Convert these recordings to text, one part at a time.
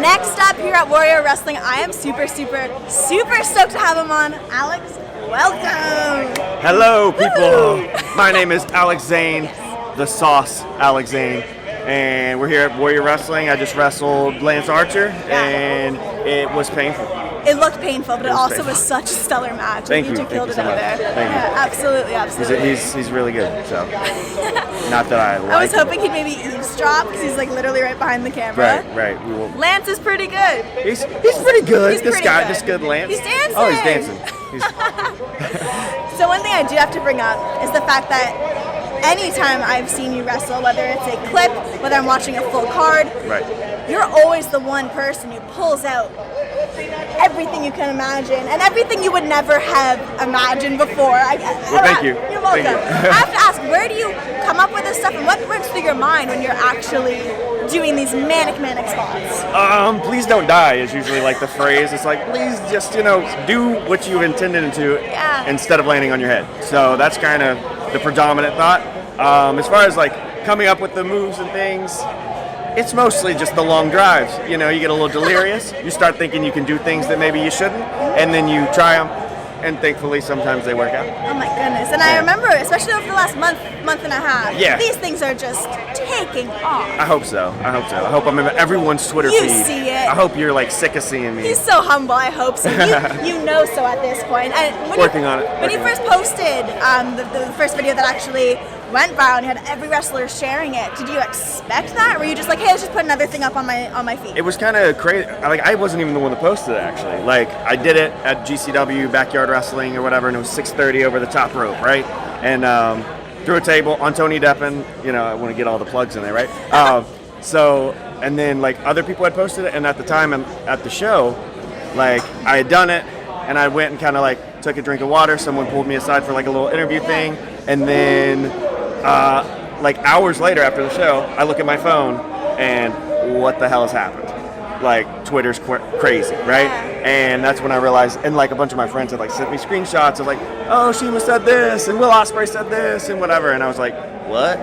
Next up here at Warrior Wrestling, I am super stoked to have him on. Alex, welcome. Hello, people. My name is Alex Zane, the Sauce Alex Zane, and we're here at Warrior Wrestling. I just wrestled Lance Archer, and it was painful. It looked painful, but it also painful. was such a stellar match. Thank you. You two killed it so out much. there. Thank you. Absolutely. He's really good. So, not that I like. I was hoping he'd maybe eavesdrop because he's like literally right behind the camera. Right. We will. Lance is pretty good. He's pretty good. He's this pretty guy, good. this good Lance. He's dancing. Oh, he's dancing. So one thing I do have to bring up is the fact that anytime I've seen you wrestle, whether it's a clip, whether I'm watching a full card, Right. you're always the one person who pulls out everything you can imagine and everything you would never have imagined before. Well, thank you. You're welcome. Thank you. I have to ask, where do you come up with this stuff and what runs through your mind when you're actually doing these manic spots? Please don't die is usually like the phrase. It's like, please just, do what you intended to instead of landing on your head. So that's kind of the predominant thought. As far as like coming up with the moves and things, it's mostly just the long drives. You get a little delirious. You start thinking you can do things that maybe you shouldn't, and then you try them, and thankfully sometimes they work out. Oh my goodness. And I remember, especially over the last month and a half, these things are just taking off. I hope so. I hope I'm in everyone's Twitter You feed. see it. I hope you're like sick of seeing me. He's so humble, I hope so. You know so at this point. And when Working on it. When you first posted the first video that actually went viral and you had every wrestler sharing it, did you expect that? Or were you just like, hey, let's just put another thing up on my feed? It was kind of crazy. Like, I wasn't even the one that posted it, actually. Like, I did it at GCW, Backyard Wrestling or whatever, and it was 6:30 over the top rope, right? And through a table on Tony Deppen. I want to get all the plugs in there, right? And then, like, other people had posted it, and at the time at the show, like, I had done it, and I went and kind of, like, took a drink of water. Someone pulled me aside for, like, a little interview thing, and then like hours later after the show, I look at my phone and what the hell has happened? Like, Twitter's crazy, right? And that's when I realized, and like a bunch of my friends had like sent me screenshots of like, oh, Shima said this and Will Ospreay said this and whatever, and I was like, what?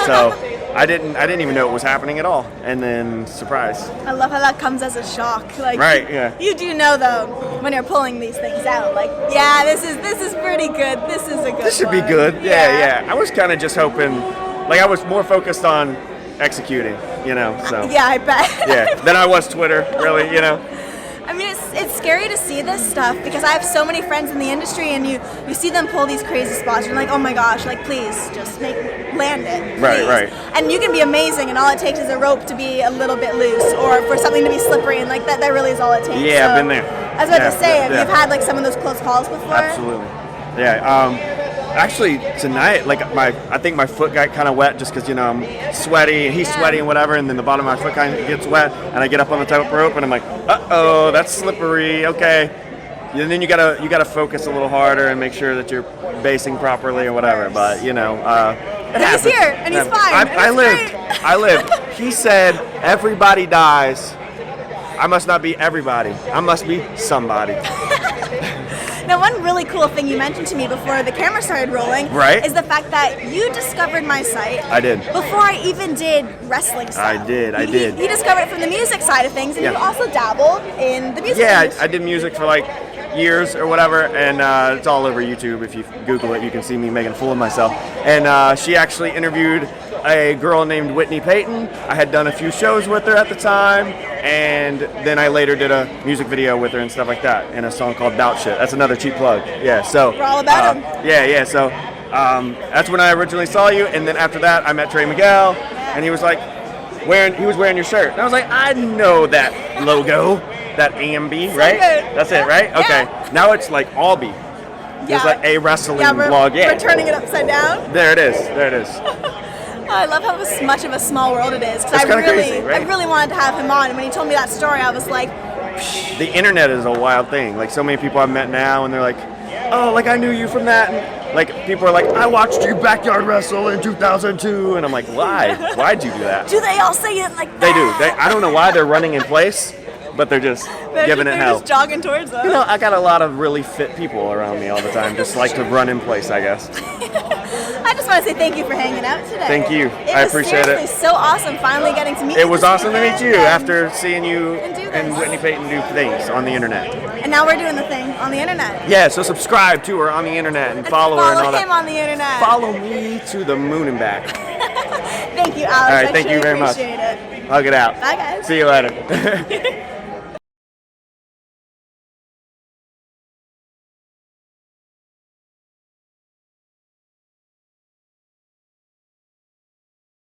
So I didn't even know it was happening at all, and then surprise. I love how that comes as a shock. Like, right? Yeah. You do know though when you're pulling these things out, like, yeah, this is pretty good. This is a good. This should one. be good. Yeah. I was kind of just hoping, like, I was more focused on executing, So yeah, I bet. Yeah. Then I was Twitter, really, I mean, it's scary to see this stuff because I have so many friends in the industry, and you see them pull these crazy spots. You're like, oh my gosh, like, please just land it. Please. Right. And you can be amazing, and all it takes is a rope to be a little bit loose, or for something to be slippery, and like that really is all it takes. Yeah, I've been there. I was about to say, you've had like some of those close calls before. Absolutely. Yeah. Actually, tonight, like I think my foot got kind of wet just because I'm sweaty and he's sweaty and whatever, and then the bottom of my foot kind of gets wet, and I get up on the top rope and I'm like, uh-oh, that's slippery. Okay. And then you gotta focus a little harder and make sure that you're basing properly or whatever. But he's here and he's fine. I lived. He said everybody dies. I must not be everybody. I must be somebody. Now, one really cool thing you mentioned to me before the camera started rolling is the fact that you discovered my site. I did. Before I even did wrestling stuff. I did. You discovered it from the music side of things, and you also dabbled in the music industry. I did music for like years or whatever, and it's all over YouTube. If you Google it, you can see me making a fool of myself. And she actually interviewed a girl named Whitney Payton. I had done a few shows with her at the time, and then I later did a music video with her and stuff like that, and a song called Bout Shit. That's another cheap plug. Yeah, so we're all about him. Yeah. So that's when I originally saw you, and then after that, I met Trey Miguel, and he was like, wearing your shirt, and I was like, I know that logo, that AMB, right? Good. That's it, right? Okay. Now it's like Albi. There's like a wrestling blog. We're turning it upside down. There it is. I love how much of a small world it is. It's kind of crazy, right? I really wanted to have him on, and when he told me that story, I was like, the internet is a wild thing. Like, so many people I've met now, and they're like, oh, like, I knew you from that. And, like, people are like, I watched you backyard wrestle in 2002. And I'm like, why? Why'd you do that? Do they all say it like that? They do. I don't know why they're running in place, but they're just giving it hell. They're just jogging towards us. I got a lot of really fit people around me all the time. Just like to run in place, I guess. I I just want to say thank you for hanging out today. Thank you. It I was appreciate it. seriously so awesome finally getting to meet you. It was this awesome to meet weekend you and- after seeing you and do and this. Whitney Peyton do things on the internet. And now we're doing the thing on the internet. Yeah, so subscribe to her on the internet and And follow her and all him that. on the internet. Follow me to the moon and back. Thank you, Alex. All right, I thank you truly very much. appreciate it. Hug it out. Bye, guys. See you later.